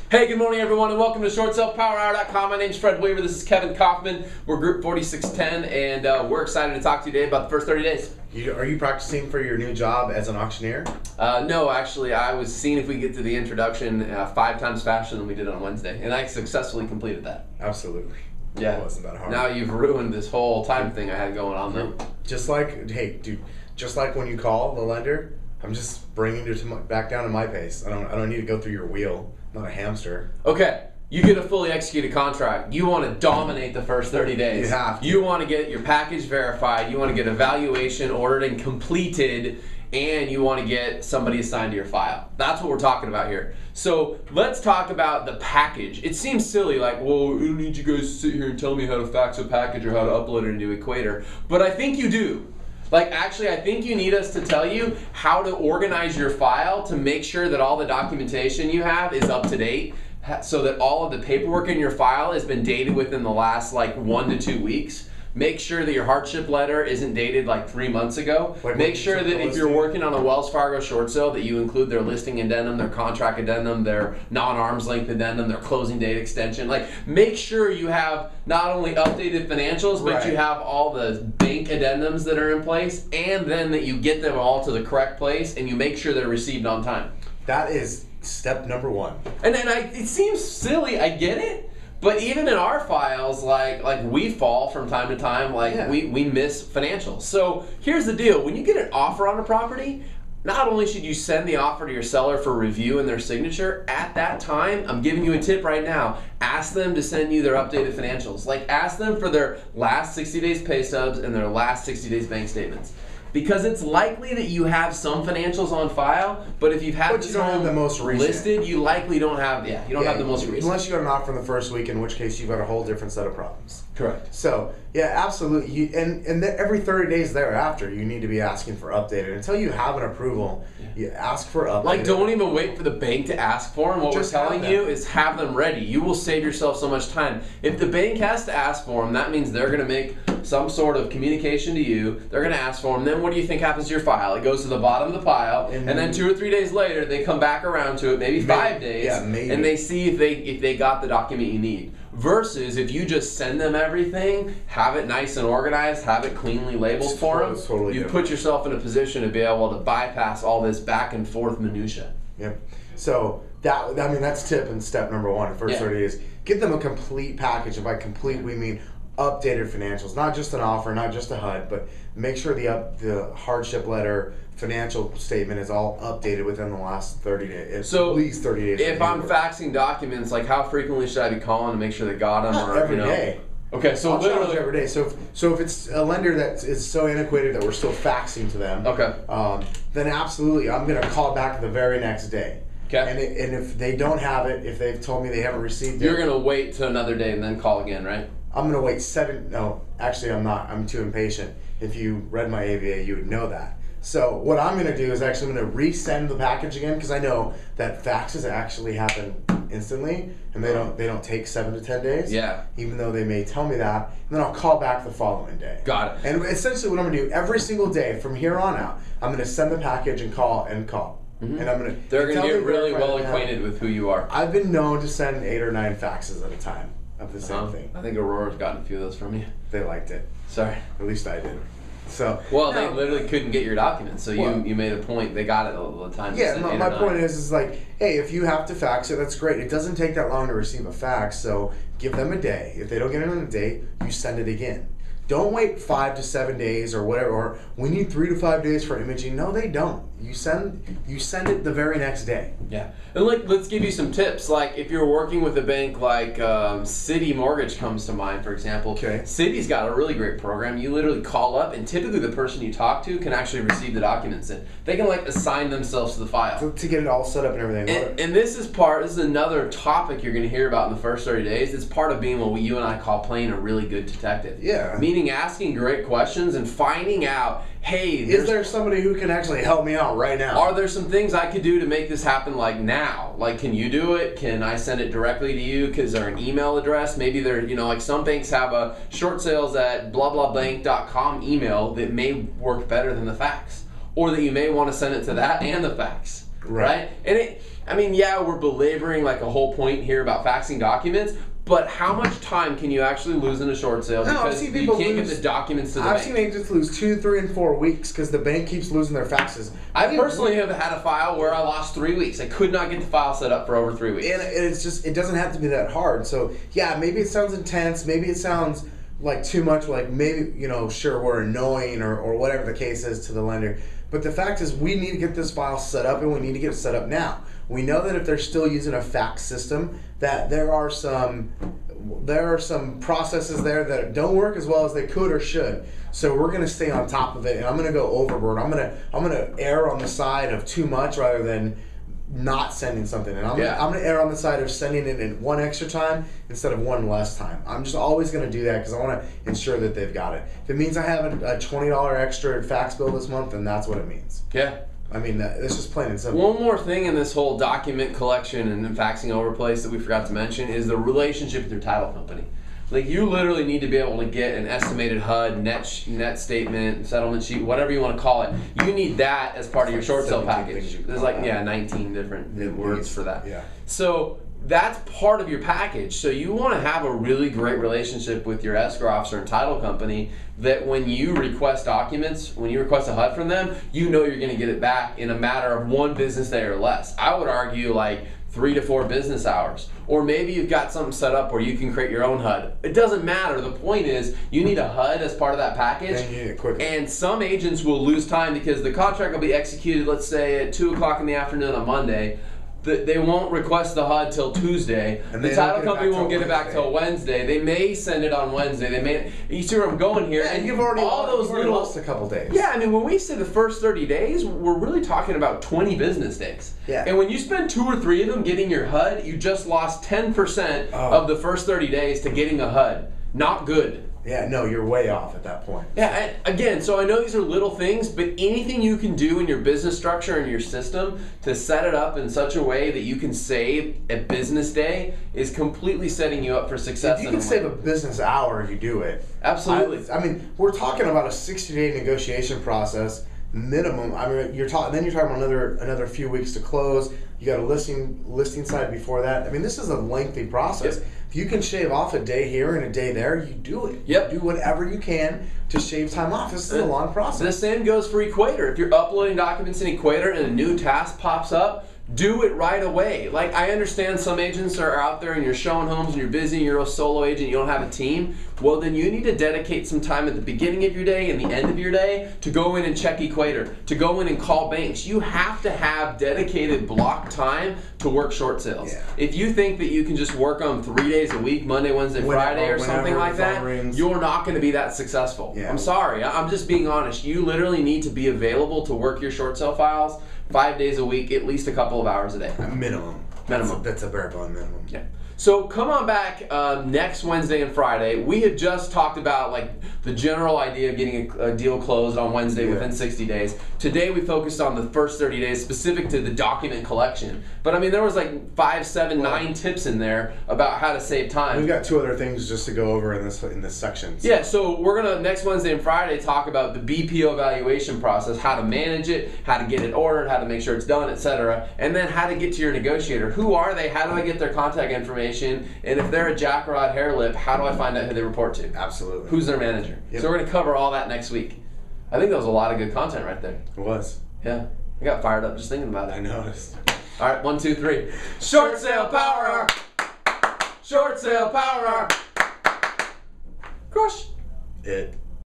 Hey, good morning everyone and welcome to ShortSalePowerHour.com. My name's Fred Weaver, this is Kevin Kaufman. We're Group 4610 and we're excited to talk to you today about the first 30 days. Are you practicing for your new job as an auctioneer? No, actually I was seeing if we get to the introduction 5 times faster than we did on Wednesday, and I successfully completed that. Absolutely. Yeah. It wasn't that hard. Now you've ruined this whole time thing I had going on though. Just like, hey dude, just like when you call the lender, I'm just bringing you back down to my pace. I don't need to go through your wheel. I'm not a hamster. Okay, you get a fully executed contract. You want to dominate the first 30 days. You have to. You want to get your package verified. You want to get evaluation ordered and completed, and you want to get somebody assigned to your file. That's what we're talking about here. So let's talk about the package. It seems silly, like, well, I don't need you guys to sit here and tell me how to fax a package or how to upload it into Equator. But I think you do. Like, actually, I think you need us to tell you how to organize your file to make sure that all the documentation you have is up to date, so that all of the paperwork in your file has been dated within the last, like, 1 to 2 weeks. Make sure that your hardship letter isn't dated like 3 months ago. Make sure that if you're working on a Wells Fargo short sale that you include their listing addendum, their contract addendum, their non-arm's length addendum, their closing date extension. Like, make sure you have not only updated financials, but you have all the bank addendums that are in place, and then that you get them all to the correct place and you make sure they're received on time. That is step number 1. And then it seems silly, I get it. But even in our files, like we fall from time to time, we miss financials. So here's the deal: when you get an offer on a property, not only should you send the offer to your seller for review and their signature, at that time, I'm giving you a tip right now, ask them to send you their updated financials. Like, ask them for their last 60 days pay stubs and their last 60 days bank statements. Because it's likely that you have some financials on file, but if you've had this home the most listed, you likely don't have, you don't have the most recent. Unless you got an offer in the first week, in which case you've got a whole different set of problems. Correct. So, yeah, absolutely. Every 30 days thereafter, you need to be asking for updated. Until you have an approval, you ask for updated. Like, don't even wait for the bank to ask for them. What we're telling you is have them ready. You will save yourself so much time. If the bank has to ask for them, that means they're going to make some sort of communication to you. They're going to ask for them. Then what do you think happens to your file? It goes to the bottom of the pile, and then 2 or 3 days later, they come back around to it, maybe 5 days, and they see if they got the document you need. Versus if you just send them everything, have it nice and organized, have it cleanly labeled for them, you put yourself in a position to be able to bypass all this back and forth minutia. Yep. So that's tip and step number 1. The first 30 days, get them a complete package. And by complete, we mean updated financials, not just an offer, not just a HUD, but make sure the hardship letter, financial statement is all updated within the last 30 days. So at least 30 days. If I'm faxing documents, like, how frequently should I be calling to make sure they got them? Not every day. Okay, so I'll literally challenge every day. So if it's a lender that is so antiquated that we're still faxing to them, then absolutely, I'm gonna call back the very next day. Okay. And if they don't have it, if they've told me they haven't received it, you're gonna wait till another day and then call again, right? I'm gonna wait no, actually I'm not. I'm too impatient. If you read my AVA, you would know that. So what I'm gonna do is actually I'm gonna resend the package again, because I know that faxes actually happen instantly and they don't take 7 to 10 days. Yeah. Even though they may tell me that, and then I'll call back the following day. Got it. And essentially what I'm gonna do every single day from here on out, I'm gonna send the package and call. Mm-hmm. And they're gonna get really well acquainted with who you are. I've been known to send 8 or 9 faxes at a time of the same thing. I think Aurora's gotten a few of those from you. They liked it. Sorry. At least I did. So they literally couldn't get your documents, so you made a point. They got it all the time. Yeah, my point is like, hey, if you have to fax it, that's great. It doesn't take that long to receive a fax, so give them a day. If they don't get it in a day, you send it again. Don't wait 5 to 7 days or whatever. Or we need 3 to 5 days for imaging. No, they don't. You send it the very next day. Yeah, and let's give you some tips. Like, if you're working with a bank like Citi Mortgage comes to mind, for example. Okay. Citi's got a really great program. You literally call up, and typically the person you talk to can actually receive the documents, and they can assign themselves to the file to get it all set up and everything. And this is another topic you're going to hear about in the first 30 days. It's part of being what you and I call playing a really good detective. Yeah. Meaning asking great questions and finding out, hey, is there somebody who can actually help me out right now? Are there some things I could do to make this happen now? Like, can you do it? Can I send it directly to you? Is there an email address? Maybe like some banks have a shortsales@blablablank.com email that may work better than the fax. Or that you may want to send it to that and the fax. Right? And I mean, yeah, we're belaboring like a whole point here about faxing documents, but how much time can you actually lose in a short sale because you can't get the documents to the bank? I've seen agents lose 2, 3, and 4 weeks because the bank keeps losing their faxes. I personally have had a file where I lost 3 weeks. I could not get the file set up for over 3 weeks. And it's just, it doesn't have to be that hard. So yeah, maybe it sounds intense. Maybe it sounds like too much, like maybe, you know, sure, we're annoying or whatever the case is to the lender. But the fact is we need to get this file set up, and we need to get it set up now. We know that if they're still using a fax system, that there are some processes there that don't work as well as they could or should. So we're going to stay on top of it, and I'm going to go overboard. I'm going to err on the side of too much rather than not sending something. And I'm going to err on the side of sending it in one extra time instead of one less time. I'm just always going to do that because I want to ensure that they've got it. If it means I have a $20 extra fax bill this month, then that's what it means. Yeah. I mean, it's just plain and simple. One more thing in this whole document collection and faxing over place that we forgot to mention is the relationship with your title company. Like, you literally need to be able to get an estimated HUD, net statement, settlement sheet, whatever you want to call it. You need that as part of your short sale package. There's like, 19 different words for that. Yeah. So that's part of your package. So you want to have a really great relationship with your escrow officer and title company that when you request documents, when you request a HUD from them, you know you're going to get it back in a matter of 1 business day or less. I would argue like 3 to 4 business hours. Or maybe you've got something set up where you can create your own HUD. It doesn't matter. The point is you need a HUD as part of that package. And you need it quickly. And some agents will lose time because the contract will be executed, let's say, at 2 o'clock in the afternoon on Monday. They won't request the HUD till Tuesday. And the title company won't get it back till Wednesday. They may send it on Wednesday. They may. You see where I'm going here? Yeah, and you've already lost a couple days. Yeah, I mean, when we say the first 30 days, we're really talking about 20 business days. Yeah. And when you spend 2 or 3 of them getting your HUD, you just lost 10% of the first 30 days to getting a HUD. Not good. Yeah, no, you're way off at that point. Yeah, and again, so I know these are little things, but anything you can do in your business structure and your system to set it up in such a way that you can save a business day is completely setting you up for success. If you can save a business hour, you do it. Absolutely. I mean, we're talking about a 60-day negotiation process minimum. I mean, you're talking about another few weeks to close. You got a listing side before that. I mean, this is a lengthy process. Yep. If you can shave off a day here and a day there, you do it. Yep. You do whatever you can to shave time off. This is a long process. The same goes for Equator. If you're uploading documents in Equator and a new task pops up, do it right away. Like, I understand some agents are out there and you're showing homes and you're busy, you're a solo agent, you don't have a team. Well, then you need to dedicate some time at the beginning of your day and the end of your day to go in and check Equator, to go in and call banks. You have to have dedicated block time to work short sales. Yeah. If you think that you can just work on 3 days a week, Monday, Wednesday, Friday, or something like that, you're not going to be that successful. Yeah. I'm sorry. I'm just being honest. You literally need to be available to work your short sale files 5 days a week, at least a couple of hours a day. Minimum. That's a bare bone minimum. Yeah. So come on back next Wednesday and Friday. We had just talked about like the general idea of getting a deal closed on Wednesday within 60 days. Today we focused on the first 30 days specific to the document collection. But I mean, there was like 5, 7, 9 tips in there about how to save time. We've got 2 other things just to go over in this section. Yeah, so we're gonna next Wednesday and Friday talk about the BPO evaluation process, how to manage it, how to get it ordered, how to make sure it's done, etc. And then how to get to your negotiator. Who are they? How do I get their contact information? And if they're a jackrod hair lip, how do I find out who they report to? Absolutely. Who's their manager? Yep. So we're gonna cover all that next week. I think that was a lot of good content right there. It was. Yeah, I got fired up just thinking about it. I noticed. All right, 1, 2, 3. Short sale power hour. Short sale power hour. Crush. It.